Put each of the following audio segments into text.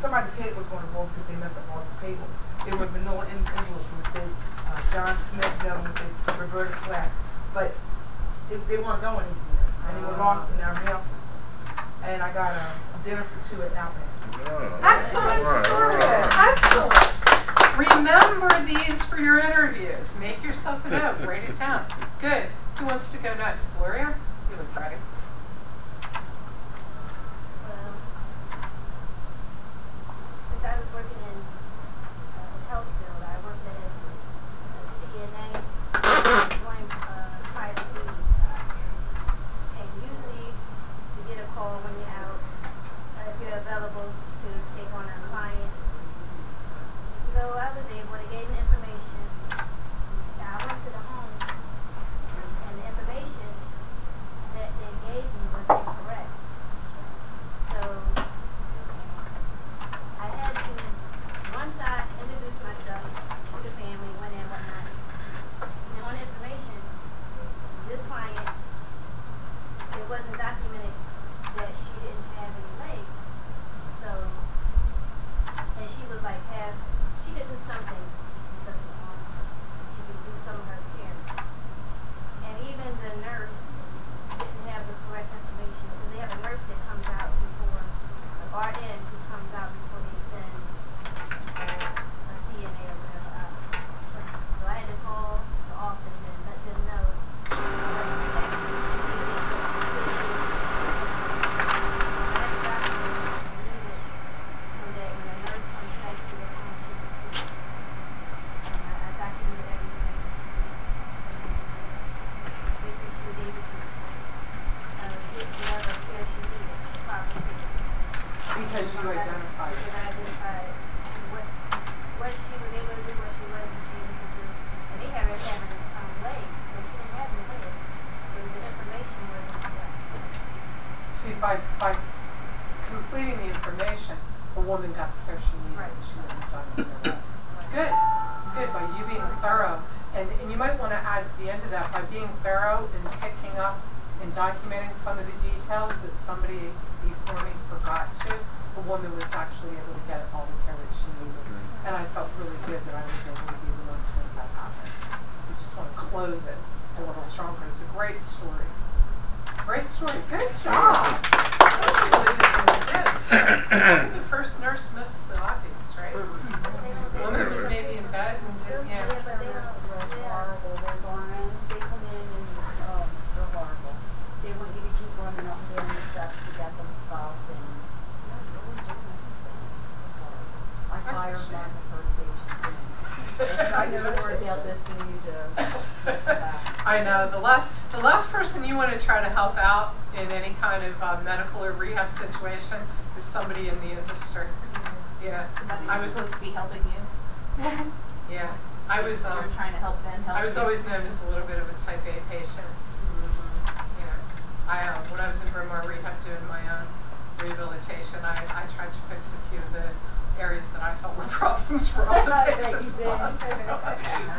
somebody's head was going to roll because they messed up all these paperwork. They were vanilla envelopes and it said John Smith, the other one said Roberta Flack. But they weren't going anywhere. And they were lost in our mail system. And I got a dinner for two at Outback. Excellent story. Excellent. Remember these for your interviews. Make yourself a note. Write it down. Good. Who wants to go next? Gloria? You look ready. Well, since I was working in the health field, I worked as a CNA going privately. And usually you get a call when you're out if you're available to take on a client. So I was able to gain information. I went to the home, and the information that they gave me was incorrect. So I had to, once I introduced myself to the family, went in, whatnot, and on information, this client, it wasn't documented that she didn't have any legs. So, and she was like she could do some things because of the arm. She could do some of her care. And even the nurse didn't have the correct information because they have a nurse that comes out before, the RN who comes out before they send a CNA or whatever out. So I had to call the office and let them know what actually she needed, what she could do. So that when the nurse comes back to the home, she can see it. And I documented everything. Basically, she was able to get whatever care she needed properly. Because you identified. Because I identified what she was able to do, what she wasn't able to do. And they have her having legs, so she didn't have any legs. So the information wasn't correct. See, by completing the information, the woman got the care she needed. Right. She wouldn't have done anything else. Good. Good. By you being thorough. And you might want to add to the end of that, by being thorough and picking up and documenting some of the details that somebody before me forgot to, the woman was actually able to get all the care that she needed. And I felt really good that I was able to be the one to make that happen. I just want to close it a little stronger. It's a great story. Great story. Good job. That was a really good thing to do. So, how did the first nurse miss the obvious, right? The woman was maybe in bed and didn't, Yeah, but they don't. They're horrible. They're RNs. They come in and they're horrible. They want you to keep running up and down the steps to get them stuff, and not really doing anything. I That's a fired shame. on the first patient. I know more about this than you do. I know. The last person you want to try to help out in any kind of medical or rehab situation is somebody in the industry. Yeah. Somebody I who's was. supposed to be helping you. Yeah. I was. You're trying to help them help I was you. always known as a little bit of a type A patient. Yeah. When I was in Bryn Mawr Rehab doing my own rehabilitation, I tried to fix a few of the areas that I felt were problems for all the patients.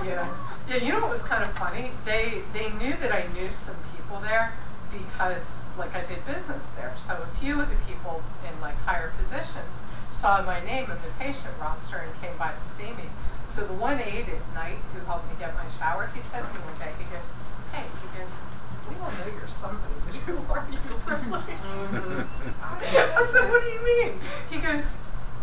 Yeah. Yeah, you know what was kind of funny? They knew that I knew some people there because, like, I did business there. So a few of the people in, like, higher positions saw my name in the patient roster and came by to see me. So the one aide at night who helped me get my shower, he said to me one day, he goes, hey, he goes, we all know you're somebody, but who are you really? I said, what do you mean? He goes,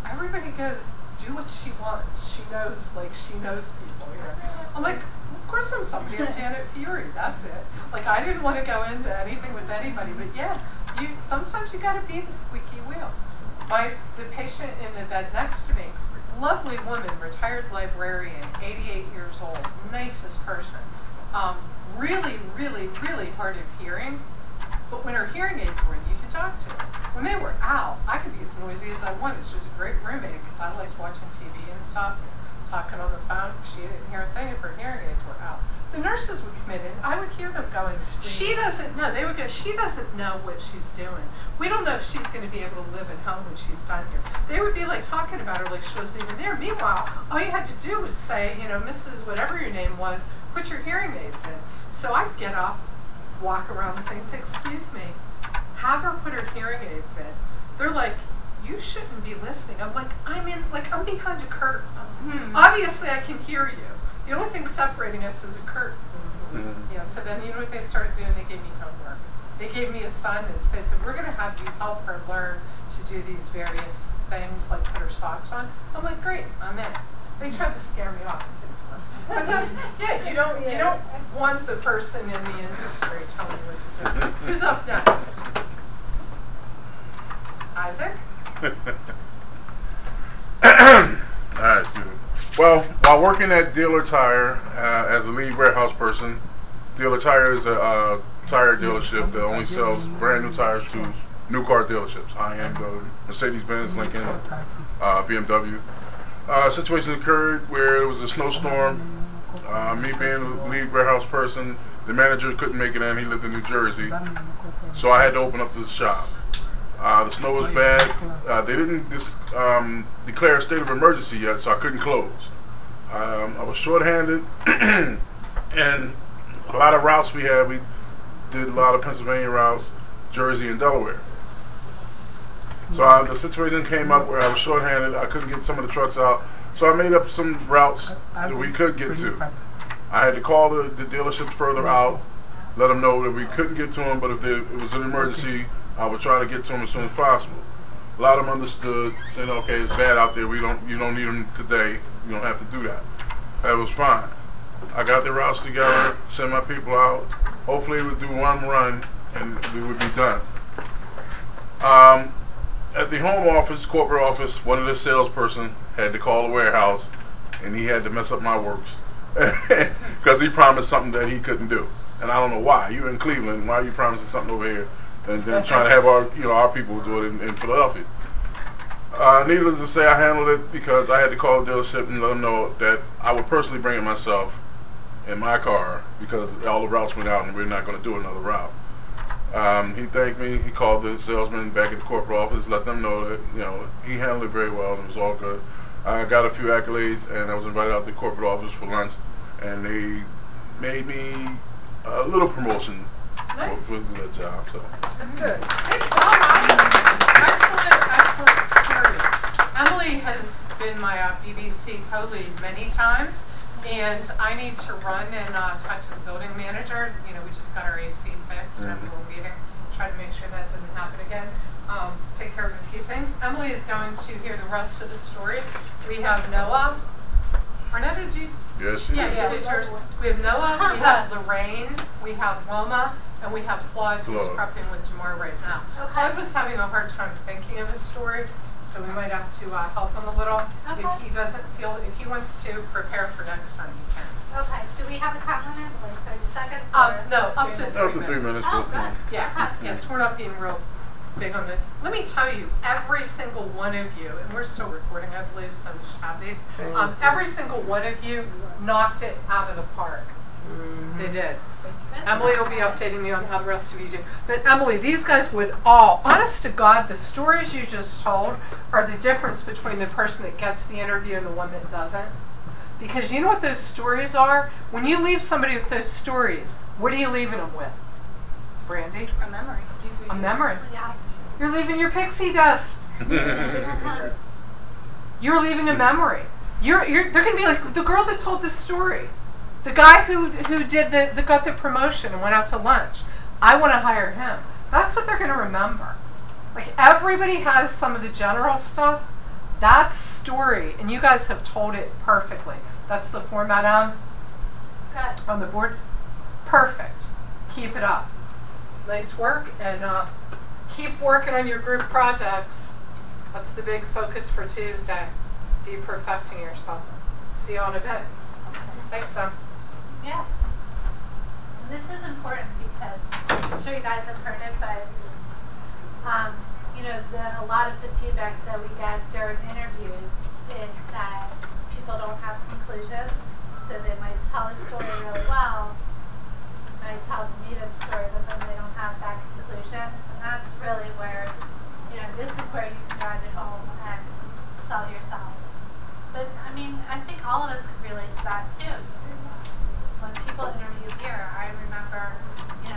everybody goes, do what she wants. She knows, like, she knows people here. I'm like, of course I'm somebody. I'm Janet Fury. That's it. Like, I didn't want to go into anything with anybody, but yeah, sometimes you got to be the squeaky wheel. The patient in the bed next to me, lovely woman, retired librarian, 88 years old, nicest person. Really, really, really hard of hearing. But when her hearing aids were in, you could talk to her. When they were out, I could be as noisy as I wanted. She was a great roommate because I liked watching TV and stuff and talking on the phone. She didn't hear a thing if her hearing aids were out. The nurses would come in and I would hear them going, she doesn't know. They would go, she doesn't know what she's doing. We don't know if she's going to be able to live at home when she's done here. They would be like talking about her like she wasn't even there. Meanwhile, all you had to do was say, you know, Mrs. whatever your name was, put your hearing aids in. So I'd get up, walk around the thing and say, excuse me, have her put her hearing aids in. They're like, you shouldn't be listening. I'm like, I'm behind a curtain. Obviously I can hear you. The only thing separating us is a curtain. Yeah, so then you know what they started doing? They gave me homework. They gave me assignments. They said, we're going to have you help her learn to do these various things, like put her socks on. I'm like, great, I'm in. They tried to scare me off. It didn't work. But that's, yeah, you don't want the person in the industry telling you what to do. Who's up next? Isaac? Alright, excuse me. Well, while working at Dealer Tire as a lead warehouse person, Dealer Tire is a tire dealership that only sells brand new tires to new car dealerships, high-end Mercedes-Benz, Lincoln, BMW. A situation occurred where there was a snowstorm. Me being a lead warehouse person, the manager couldn't make it in. He lived in New Jersey, so I had to open up the shop. The snow was bad. They didn't declare a state of emergency yet, so I couldn't close. I was short-handed, and a lot of routes we did a lot of Pennsylvania routes, Jersey and Delaware. So the situation came up where I was short-handed. I couldn't get some of the trucks out, so I made up some routes that we could get to. I had to call the dealerships further out, let them know that we couldn't get to them, but if it was an emergency, I would try to get to them as soon as possible. A lot of them understood, saying, okay, it's bad out there, you don't need them today, you don't have to do that. That was fine. I got the routes together, sent my people out. Hopefully we'd do one run and we would be done. At the home office, corporate office, one of the salesperson had to call the warehouse, and he had to mess up my works because he promised something that he couldn't do. And I don't know why. You're in Cleveland. Why are you promising something over here and then trying to have our people do it in Philadelphia? Needless to say, I handled it because I had to call the dealership and let them know that I would personally bring it myself in my car because all the routes went out and we're not going to do another route. He thanked me. He called the salesman back at the corporate office, let them know that he handled it very well and it was all good. I got a few accolades and I was invited out to the corporate office for lunch, and they made me a little promotion for that job. So that's good. Good job. Excellent experience. Emily has been my BBC co-lead many times. And I need to run and talk to the building manager. We just got our AC fixed after a meeting. Try to make sure that doesn't happen again. Take care of a few things. Emily is going to hear the rest of the stories. We have Noah. Arnetta, did you? Yes, she did. You did yours. We have Noah, we have Lorraine, we have Wilma, and we have Claude, who's prepping with Jamar right now. Okay. Claude was having a hard time thinking of his story, so we might have to help him a little. Okay. If he wants to prepare for next time, he can. Okay. Do we have a time limit, like 30 seconds? No, up to 3 minutes. Up to 3 minutes. Oh, good. Yeah. Yes, we're not being real big on it. Let me tell you, every single one of you, and we're still recording, I believe, so we should have these. Every single one of you knocked it out of the park. They did. Emily will be updating me on how the rest of you do. But Emily, these guys would all, honest to God, the stories you just told are the difference between the person that gets the interview and the one that doesn't. Because you know what those stories are? When you leave somebody with those stories, what are you leaving them with? Brandy? A memory. A memory. Yes. You're leaving your pixie dust. You're leaving a memory. They're going to be like the girl that told this story. The guy who got the promotion and went out to lunch. I want to hire him. That's what they're going to remember. Like, everybody has some of the general stuff. That's story, and you guys have told it perfectly. That's the format on the board. Perfect. Keep it up. Nice work, and keep working on your group projects. That's the big focus for Tuesday. Be perfecting yourself. See you on a bit. Thanks, Em. Yeah. This is important because I'm sure you guys have heard it, but a lot of the feedback that we get during interviews is that people don't have conclusions, so they might tell a story really well, might tell the meat of the story, but then they don't have that conclusion, and that's really where, this is where you can drive it home and sell yourself. But I think all of us can relate to that too. When people interview here, I remember,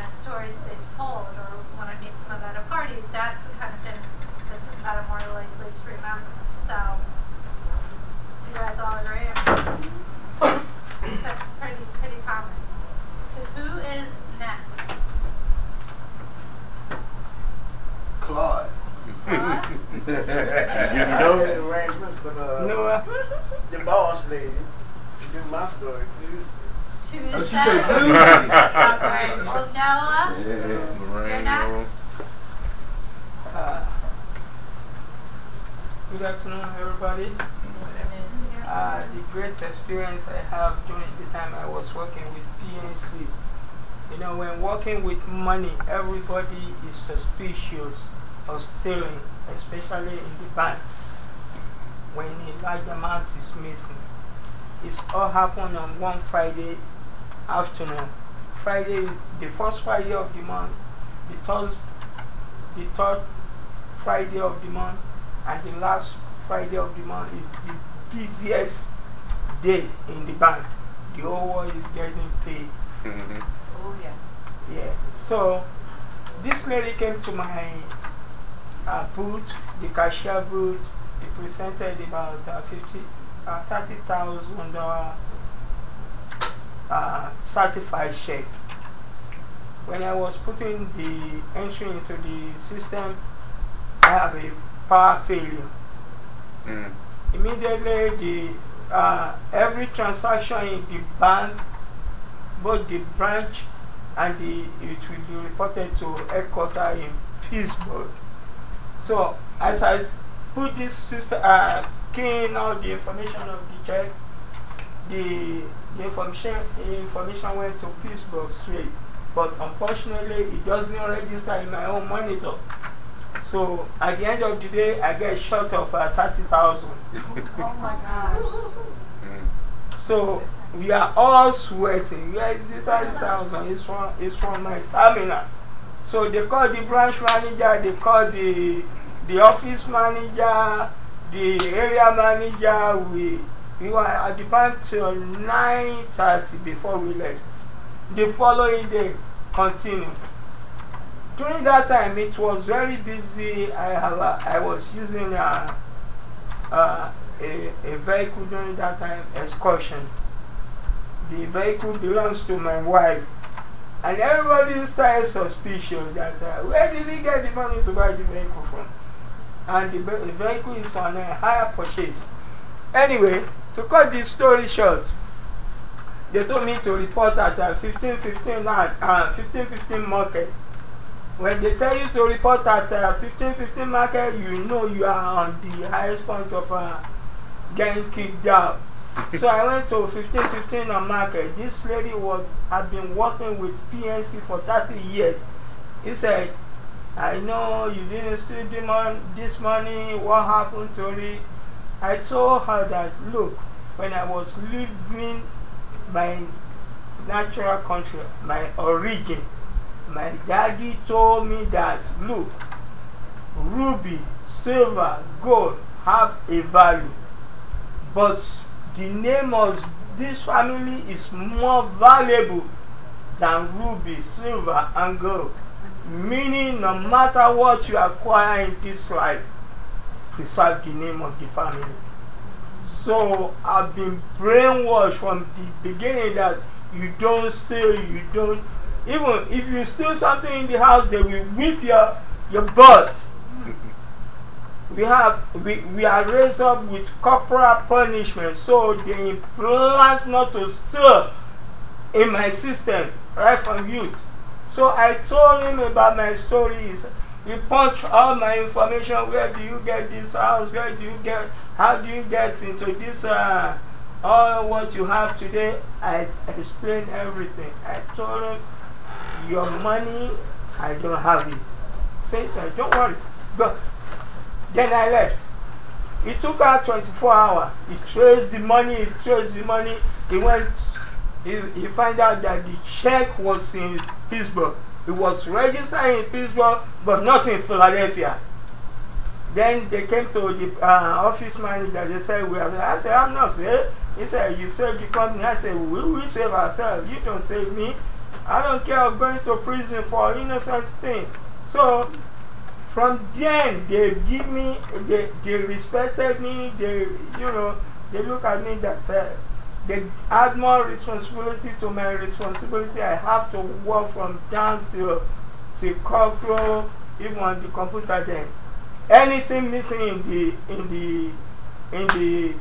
stories they've told, or when I meet someone at a party, that's the kind of thing that's more likely had arrangements, but the boss lady to do my story too. Tuesday. She said Tuesday. Okay. Well, Noah, Yeah, you're Lorraine. next. Good afternoon, everybody. The great experience I have during the time I was working with PNC. You know, when working with money, everybody is suspicious of stealing, especially in the bank, when a large amount is missing. It's all happened on one Friday afternoon. Friday, the first Friday of the month, the third Friday of the month, and the last Friday of the month is the busiest day in the bank. The whole world is getting paid. Oh, yeah. Yeah. So this lady came to my booth, the cashier booth. They presented about $30,000 certified check. When I was putting the entry into the system, I have a power failure. Immediately, every transaction in the bank, both the branch and it will be reported to headquarters in Pittsburgh. So as I put this system, key in all the information of the check, the information went to Pittsburgh straight. But unfortunately, it doesn't register in my own monitor. So at the end of the day, I get short of 30,000. Oh my gosh. So we are all sweating. Where is the 30,000? It's from my terminal. So they call the branch manager, they call the office manager, the area manager. We were at the bank till 9:30 before we left. The following day, continue. During that time, it was very busy. I was using a vehicle during that time, excursion. The vehicle belongs to my wife. And everybody started suspicious that where did he get the money to buy the vehicle from? And the vehicle is on a higher purchase. Anyway, to cut this story short, they told me to report at 1515 market. When they tell you to report at 1515 market, you know you are on the highest point of getting kicked out. So I went to 1515 on market. This lady had been working with PNC for 30 years. He said, I know you didn't steal this money. What happened to it? I told her that, look, when I was leaving my natural country, my origin, my daddy told me that, look, ruby, silver, gold have a value, but the name of this family is more valuable than ruby, silver, and gold. Meaning, no matter what you acquire in this life, preserve the name of the family. So I've been brainwashed from the beginning that you don't steal, you don't. Even if you steal something in the house, they will whip your butt. We are raised up with corporal punishment, so they implant not to steal in my system right from youth. So I told him about my stories. He punched all my information. Where do you get this house? How do you get into this? All what you have today? I explained everything. I told him, your money, I don't have it. So he said, don't worry, go. Then I left. It took out 24 hours. He traced the money, He went, he found out that the check was in Pittsburgh. It was registered in Pittsburgh, but not in Philadelphia. Then they came to the office manager. They said, I said, I'm not saved. He said, you saved the company. I said, we will save ourselves. You don't save me. I don't care of going to prison for innocent thing. So from then they give me, they respected me. They look at me that they add more responsibility to my responsibility. I have to work from down to corporal, even on the computer then. anything missing in the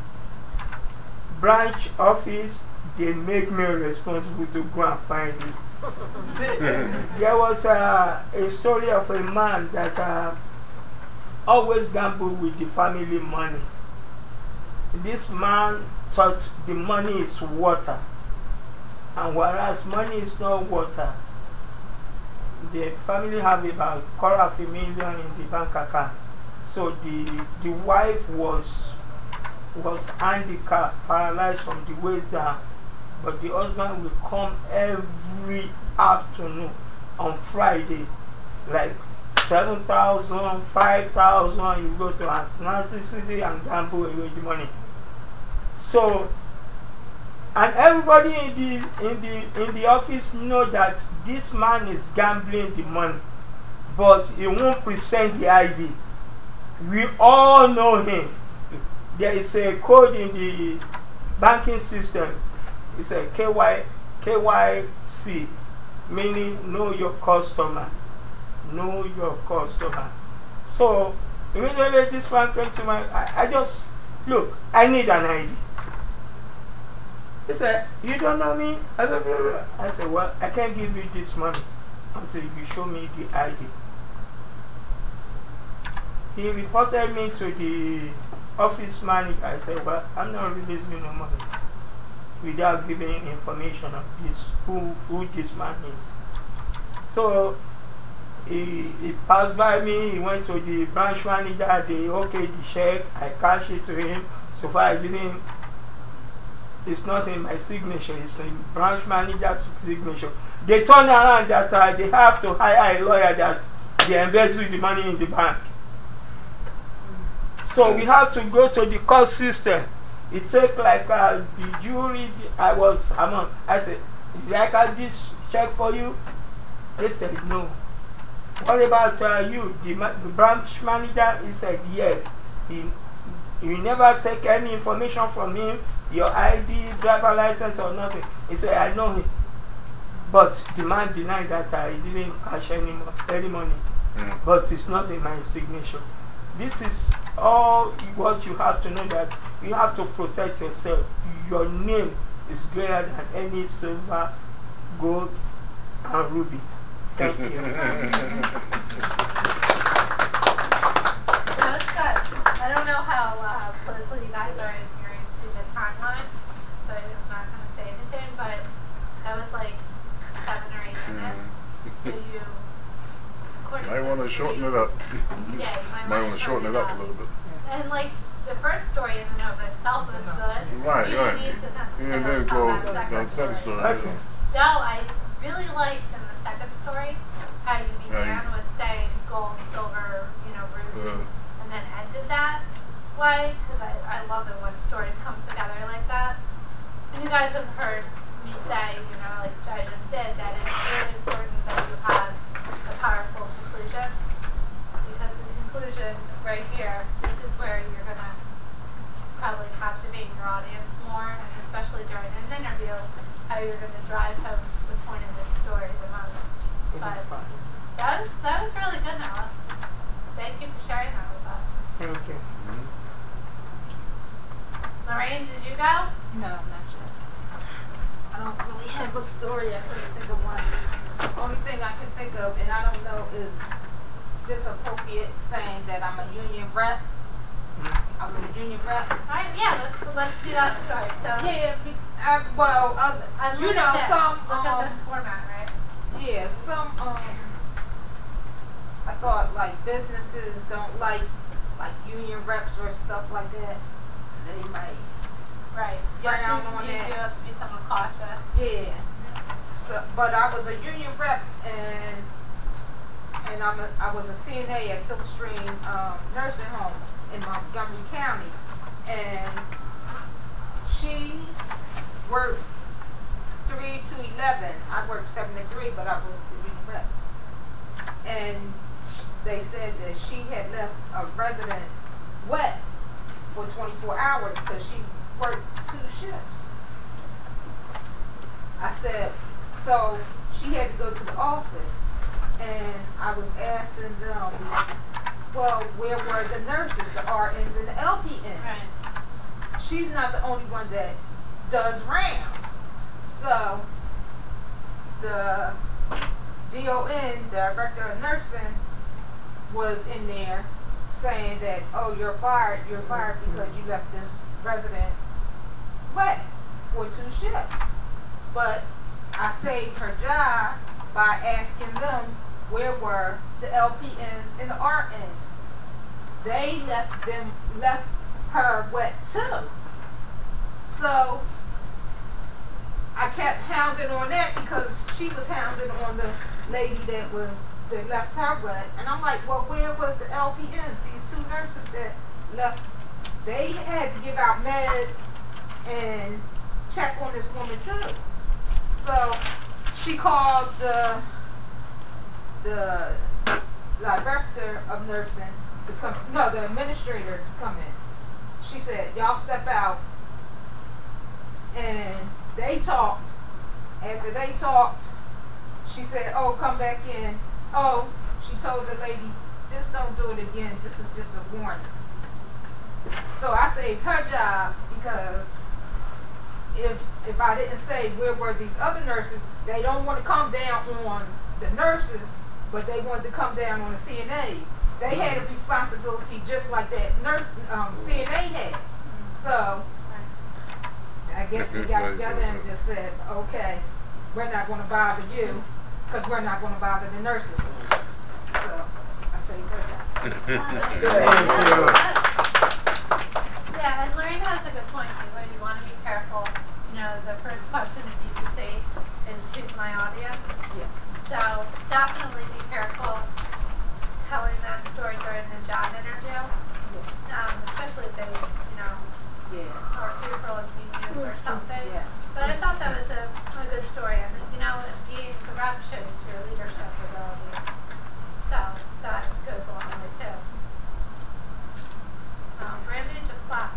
branch office, they make me responsible to go and find it. There was a story of a man that always gambled with the family money. This man thought the money is water, and whereas money is not water, the family have about $250,000 in the bank account. So the wife was handicapped, paralyzed from the waist down, but the husband will come every afternoon on Friday, like 7,000, 5,000. You go to Atlantic City and gamble away the money. So, and everybody in the office know that this man is gambling the money, but he won't present the ID. We all know him. There is a code in the banking system. It's a KYC, meaning know your customer. Know your customer. So immediately this man came to my, I just, look, I need an ID. He said, you don't know me? I said, well, I can't give you this money until you show me the ID. He reported me to the office manager. I said, well, I'm not releasing no money without giving information of this, who this man is. So he passed by me, he went to the branch manager, they okayed the check, I cashed it to him. So far I didn't, it's not in my signature, it's in branch manager's signature. They turn around that they have to hire a lawyer that they embezzle the money in the bank. So we have to go to the court system. It took like the jury, I said, did I cash this check for you? They said no. What about you? The branch manager, he said yes. You never take any information from him, your ID, driver license or nothing. He said, I know him. But the man denied that he didn't cash any money. But it's not in my signature. This is all what you have to know, that you have to protect yourself. Your name is greater than any silver, gold, and ruby. Thank you. That's good. I don't know how closely you guys are adhering to the timeline, so I'm not going to say anything, but that was like 7 or 8 minutes. So you, according Might want to shorten it up. Yeah, you Might want to shorten it up a little bit. And like the first story in and of itself was good. Right, you right. didn't need to Yeah, necessarily then tell go that second story. Okay. No, I really liked in the second story how you began with saying gold, silver, rubies, and then ended that way, because I love it when stories come together like that. And you guys have heard me say, like I just did, that it's really important that you have a powerful conclusion, because the conclusion right here, this is where you're going to probably captivate your audience more, and especially during an interview, how you're going to drive home the point of this story the most. But that was really good, Noah. Thank you for sharing that with us. Thank you. Lorraine, did you go? No, not yet. I don't really have a story. I couldn't think of one. Only thing I can think of, and I don't know, is this appropriate saying that I'm a union rep. I was a union rep. All right, yeah, let's do that story. So Yeah, and look at this. some Look at this format, right? yeah, some I thought like businesses don't like union reps or stuff like that. They might Right. You do have to be somewhat cautious. yeah. So, but I was a union rep and I was a CNA at Silverstream nursing home in Montgomery County, and she worked 3 to 11. I worked 7 to 3, but I was the union rep. And they said that she had left a resident wet for 24 hours because she worked 2 shifts. I said, so she had to go to the office, and I was asking them, well, where were the nurses, the RNs and the LPNs? Right. She's not the only one that does rounds. So the DON, Director of Nursing, was in there saying that, oh, you're fired because you left this resident wet for 2 shifts. But I saved her job by asking them where were the LPNs and the RNs. They left her wet too. So I kept hounding on that because she was hounding on the lady that left her wet. And I'm like, well, where was the LPNs? These 2 nurses that left, they had to give out meds and check on this woman too. So she called the director of nursing to come, no, the administrator to come in. She said, y'all step out. And they talked. After they talked, she said, oh, come back in. Oh, she told the lady, just don't do it again. This is just a warning. So I saved her job because if I didn't say where were these other nurses, they don't want to come down on the nurses, but they wanted to come down on the CNAs. They had a responsibility just like that CNA had. So I guess they got together and just said, okay, we're not going to bother you because we're not going to bother the nurses. So I saved her job. Yeah, and Lorraine has a good point. You want to be careful. You know, the first question of BBC is, who's my audience? Yeah. So definitely be careful telling that story during the job interview, especially if they, you know, are fearful of unions or something. Yeah. But I thought that was a good story. I mean, you know, being the rep shows your leadership abilities. So that goes a long way too. Brandy just left.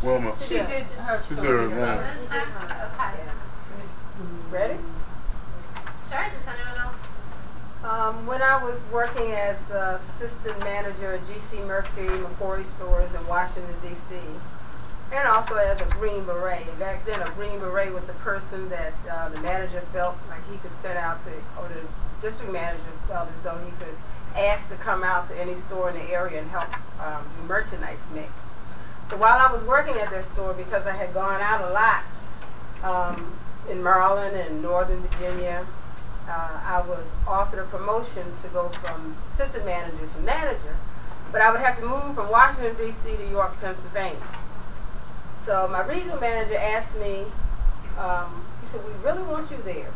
Wilma. She did her She did story. her Wilma. Who's next? Okay. Ready? Sure, does anyone else? When I was working as assistant manager at GC Murphy McCory stores in Washington, D.C., and also as a Green Beret. And back then, a Green Beret was a person that the manager felt like he could send out to, or the district manager felt as though he could ask to come out to any store in the area and help do merchandise mix. So while I was working at that store, because I had gone out a lot in Maryland and Northern Virginia, I was offered a promotion to go from assistant manager to manager, but I would have to move from Washington, D.C. to York, Pennsylvania. So my regional manager asked me, he said, we really want you there.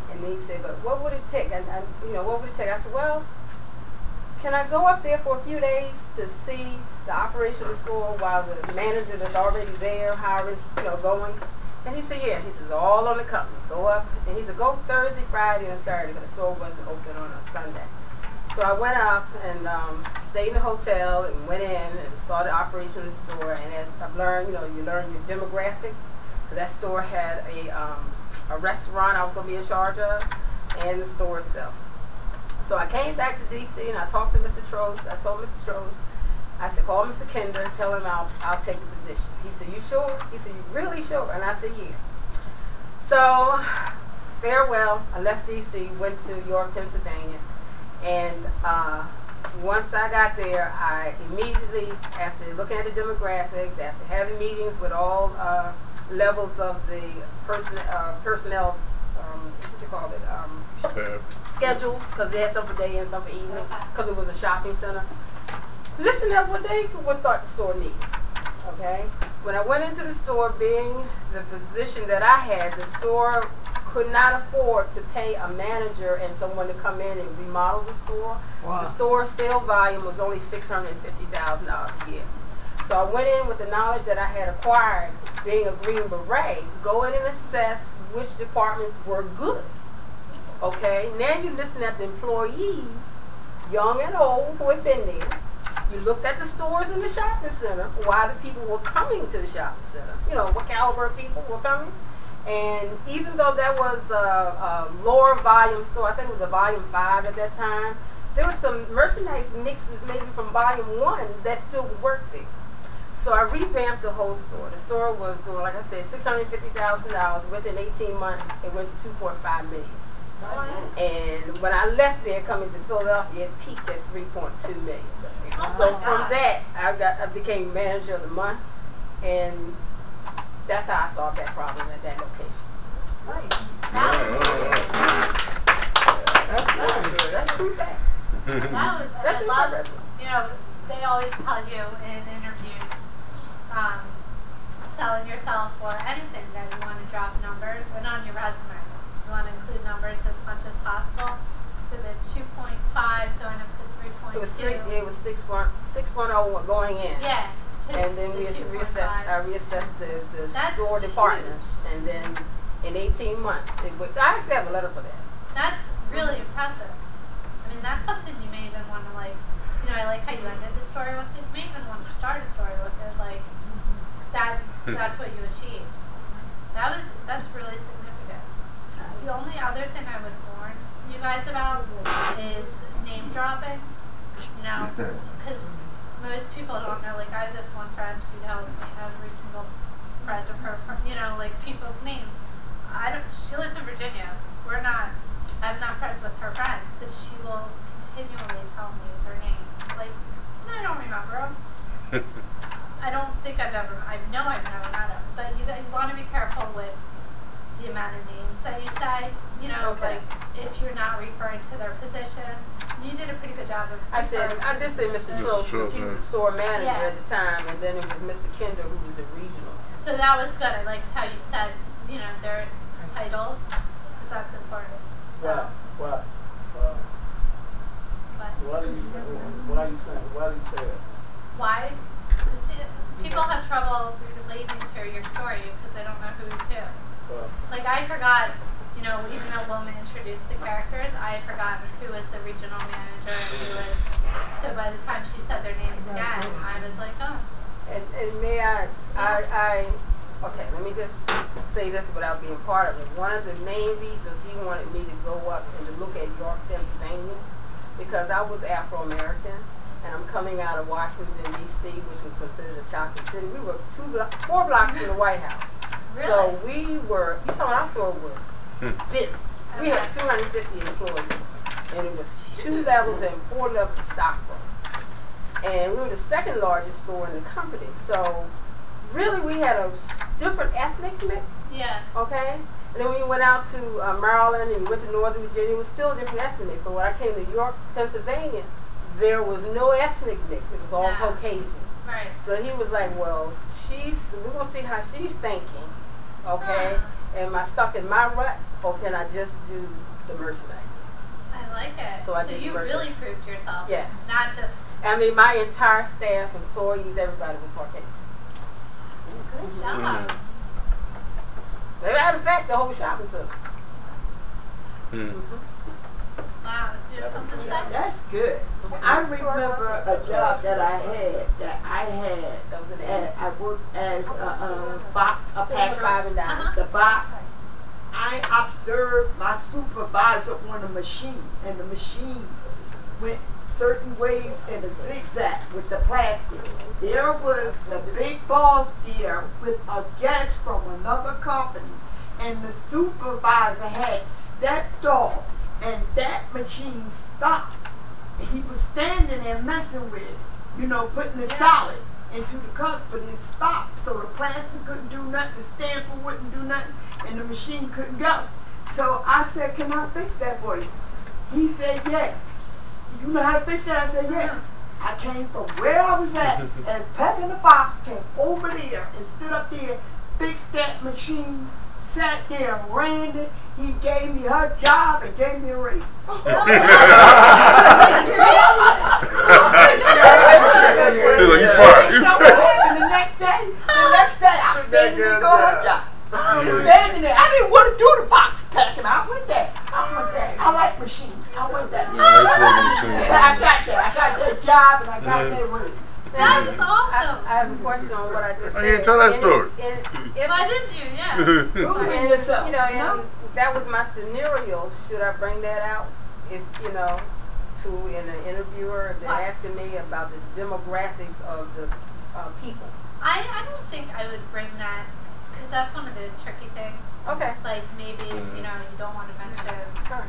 And he said, but what would it take? And you know, what would it take? I said, well, can I go up there for a few days to see the operation of the store while the manager that's already there, how it's, you know, going? And he said, yeah. He says, all on the company. Go up. And he said, go Thursday, Friday, and Saturday, because the store wasn't open on a Sunday. So I went up and stayed in the hotel and went in and saw the operation of the store. And as I've learned, you know, you learn your demographics. That store had a restaurant I was going to be in charge of, and the store itself. So I came back to D.C. and I talked to Mr. Trost. I told Mr. Trost, I said, call Mr. Kinder, tell him I'll take the position. He said, you sure? He said, you really sure? And I said, yeah. So, farewell. I left D.C., went to York, Pennsylvania. And once I got there, I immediately, after looking at the demographics, after having meetings with all levels of the personnel, what you call it, schedules, because they had some for day and some for evening, because it was a shopping center. Listen to what they thought the store needed. Okay? When I went into the store, being the position that I had, the store could not afford to pay a manager and someone to come in and remodel the store. Wow. The store sale volume was only $650,000 a year. So I went in with the knowledge that I had acquired, being a Green Beret, go in and assess which departments were good. Okay? Now you listen at the employees, young and old, who had been there. You looked at the stores in the shopping center, why the people were coming to the shopping center. You know, what caliber of people were coming. And even though that was a lower volume store, I think it was a volume 5 at that time, there was some merchandise mixes maybe from volume 1 that still would work there. So I revamped the whole store. The store was doing, like I said, $650,000. Within 18 months, it went to $2.5 million. And when I left there, coming to Philadelphia, it peaked at $3.2 million. So from that, I became manager of the month, and that's how I solved that problem at that location. That's true fact. That was, That's I love, you know, they always tell you in interviews, selling yourself or anything that you want to drop numbers, and on your resume, you want to include numbers as much as possible. So the 2.5 going up to 3.2. It was 6.0 going in. Yeah. And then I reassessed the store department, and then in 18 months, I actually have a letter for that. That's really impressive. I mean, that's something you may even want to, like, you know, I like how you ended the story with it. You may even want to start a story with it, like, that's what you achieved. That's really significant. The only other thing I would warn you guys about is name dropping, you know, because most people don't know. Like, I have this one friend who tells me every single friend of her, you know, like, people's names. She lives in Virginia. I'm not friends with her friends, but she will continually tell me their names. Like, I don't remember them. I know I've never met them. But you want to be careful with the amount of names that you say. You know, like, if you're not referring to their position. You did a pretty good job of I did say Mr. Trost because he was the store manager at the time, and then it was Mr. Kinder who was the regional. So that was good. I liked how you said, you know, their titles, because that's important. So. Why do you say that? Why? Because people have trouble relating to your story because they don't know who's who. Like, I forgot, you know, even though Wilma introduced the characters, I had forgotten who was the regional manager and who was. So by the time she said their names again, I was like, oh. And may okay, let me just say this without being part of it. One of the main reasons he wanted me to go up and to look at York, Pennsylvania, because I was Afro-American, and I'm coming out of Washington, D.C., which was considered a chocolate city. We were 4 blocks from the White House. Really? So we were, you know what our store was? Busy. We had 250 employees, and it was 2 levels and 4 levels of stockroom. And we were the 2nd largest store in the company. So really, we had a different ethnic mix. Yeah. Okay? And then when you went out to Maryland and you went to Northern Virginia, it was still a different ethnic mix. But when I came to York, Pennsylvania, there was no ethnic mix. It was all Caucasian. Right. So he was like, well, we're going to see how she's thinking, okay? Am I stuck in my rut, or can I just do the merchandise? I like it. So you really proved yourself. Yeah. Not just... I mean, my entire staff, employees, everybody was Caucasian. Good job. As a matter of fact, the whole shopping center. Wow, did you have something to say? That's good. I remember a job that I had. I worked as a box, a packer. The box. I observed my supervisor on the machine, and the machine went certain ways in a zigzag with the plastic. There was the big boss there with a guest from another company, and the supervisor had stepped off, and that machine stopped. He was standing there messing with it, you know, putting the solid into the cup, but it stopped. So the plastic couldn't do nothing, the stamper wouldn't do nothing, and the machine couldn't go. So I said, can I fix that for you? He said, yeah. You know how to fix that? I said, yeah. I came from where I was at, as packing the box, came over there and stood up there, fixed that machine, sat there and ran it. He gave me her job and gave me a raise. He's like, you fired. You know what happened the next day? I was standing there to go her job. I was standing there. I didn't want to do the box packing. I went there. I like machines. I went there. I got that job and I got that raise. That is awesome. I have a question on what I just said. I didn't tell that story. Why didn't you? Yeah. And that was my scenario. Should I bring that out? If, to in an interviewer. They're asking me about the demographics of the people. I don't think I would bring that, because that's one of those tricky things. Okay. Like maybe, you know, you don't want to mention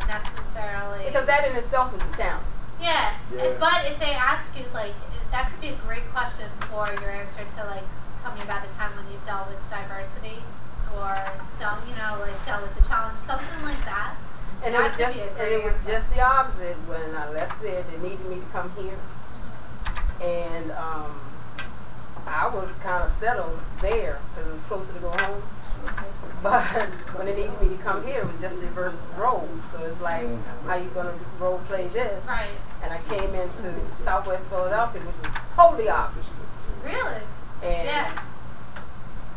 necessarily. Because that in itself is a challenge. Yeah. But if they ask you, like, that could be a great question for your answer to, like, tell me about a time when you've dealt with diversity or dealt with the challenge, something like that. And it was just the opposite. When I left there, they needed me to come here, and I was kind of settled there because it was closer to go home. But when they needed me to come here, it was just a reverse role. So it's like, how you gonna role play this? Right. And I came into Southwest Philadelphia, which was totally opposite. Really? And yeah.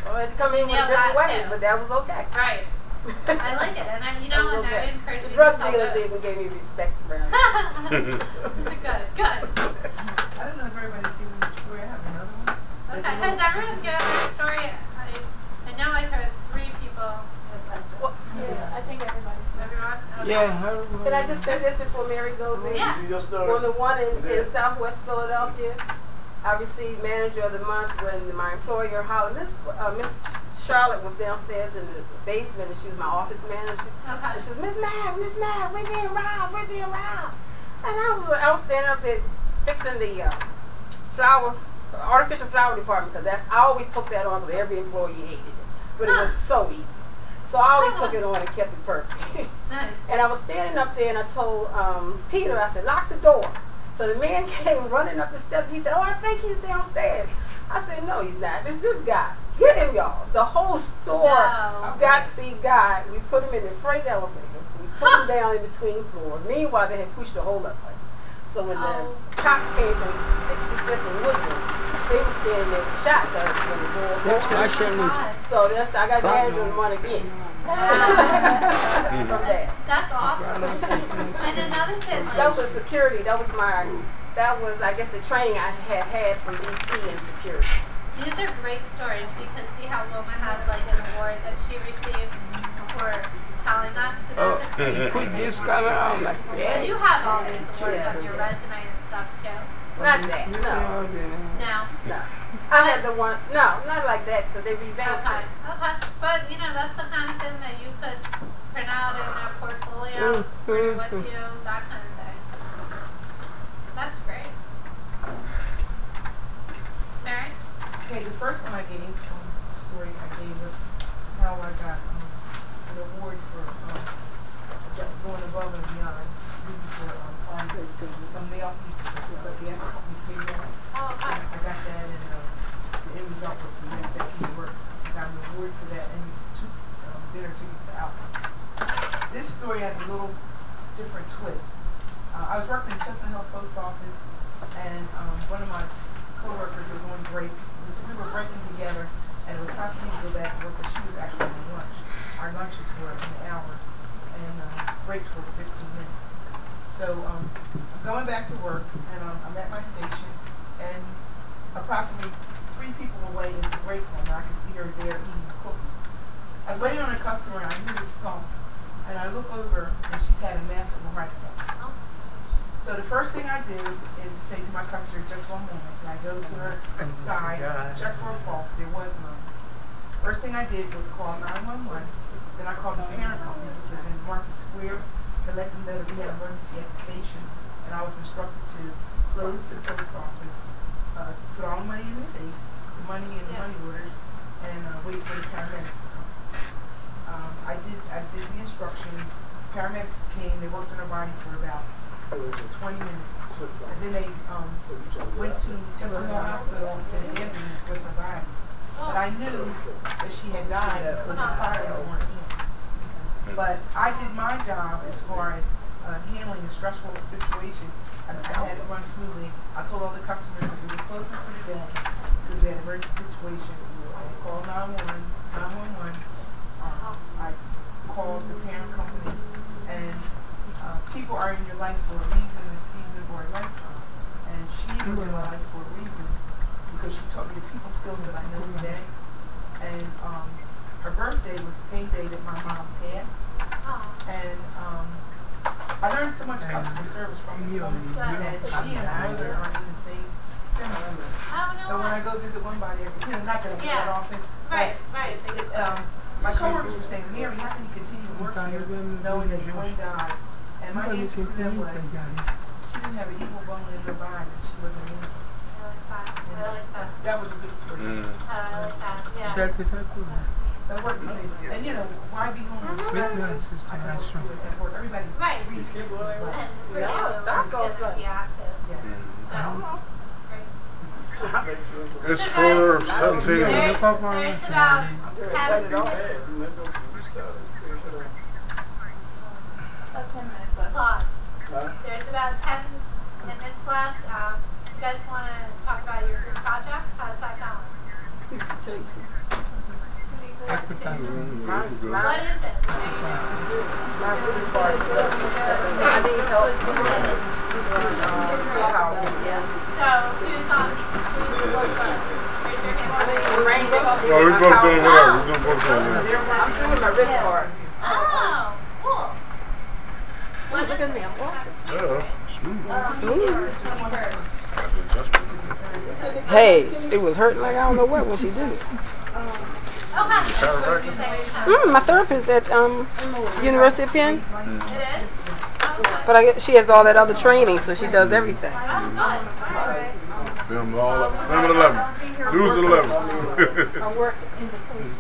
Well, I had to come in with a different way, but that was okay. Right. I like it, and I encourage you to drug dealers even gave me respect around Good. I don't know if everybody's giving me a story. I have another one. Okay. Has everyone given their story? I know I heard 3 people. I think everybody. Everyone? Okay. Yeah. Can I just say this before Mary goes in? Yeah. Your story. On the one in Southwest Philadelphia, I received Manager of the Month when my employer hollered. Miss Charlotte was downstairs in the basement, and she was my office manager. Okay. And she was, Miss Matt, we're being robbed. And I was standing up there fixing the artificial flower department, because I always took that on because every employee hated it. But it was so easy. So I always took it on and kept it perfect. Nice. And I was standing up there, and I told Peter, I said, lock the door. So the man came running up the steps. He said, oh, I think he's downstairs. I said, no, he's not. It's this guy. Get him, y'all. The whole store got the guy. We put him in the freight elevator. We took him down in between floors. Meanwhile, they had pushed the whole up. So when the cops came from 65th and Woodland, they were standing there with shotguns when the door opened. That's my shame. So I got married to the money again. From that. That's awesome. And another thing. That was security. That was I guess the training I had from DC in security. These are great stories, because see how Wilma has like an award that she received for telling them. So that's a great Put this color on like that. You have all these awards on your resume and stuff too. Not that. No. No. I had the one. No, not like that, because they revamped it. Okay. But that's the kind of thing that you could print out in a portfolio, bring it with you, that kind of thing. That's great. Mary? Okay, the first one I gave, story I gave was how I got an award for going above and beyond, even for some mail pieces that the gas company paid me. I got that, and the end result was the next day came to work. I got an award for that, and 2 dinner tickets to Alpha. This story has a little different twist. I was working in Chestnut Hill Post Office, and one of my co-workers was on break. We were breaking together, and it was time for me to go back to work, but she was actually on lunch. Our lunches were an hour, and breaks were 15 minutes. So I'm going back to work, and I'm at my station, and approximately 3 people away is the break room, and I can see her there eating a cookie. I was waiting on a customer, and I hear this thump, and I look over, and she's had a massive heart attack. So the first thing I do is say to my customer, just one moment, and I go to her side, check for a pulse. There was none. First thing I did was call 911. Then I called the parent company, which was in Market Square, to let them know that we had an emergency at the station, and I was instructed to close the post office, put all the money in the safe, the money in the money orders, and wait for the paramedics to come. I did the instructions. Paramedics came. They worked on her body for about 20 minutes, and then they went to Chestnut Hill Hospital to the ambulance with her body. But I knew that she had died because the sirens weren't in. But I did my job as far as handling a stressful situation. I had it run smoothly. I told all the customers that we were closing for the day because we had an emergency situation. I called 911. I called the parent company, and people are in your life for a reason, a season, or a lifetime. And she was in my life for a reason because she taught me the people skills that I know today. And her birthday was the same day that my mom passed. And I learned so much customer service from this woman, and she and her mother are in the same seminar. So when I go visit one body, not that I do that often, Right. my coworkers were saying, Mary, how can you continue to work here knowing that one died? And my answer to them was, she didn't have an equal bone in her body. She wasn't in. I like that. That was a good story. I like that. Yeah. That worked for me. And you know, why be home with stress? I can always do it at work. Everybody Right. reads this one, but And for Yeah, you, stop going it's something. be active. yes. So, it's great. It's for 17. There's about 10 minutes clock. There's about 10 minutes left. You guys want to talk about your group project? How's that going? What is it? My really far. I need help. So, who's on? Who's what? Raise your hand. No, we both doing whatever. We doing both doing whatever. I'm doing my written part. Oh, cool. What is it? Yeah, smooth. Hey, it was hurting like I don't know what when she did it. My therapist at University of Penn. It is? But I guess she has all that other training, so she does everything. Oh, good. Them all up. Them at 11. Lose at 11. I work invitation.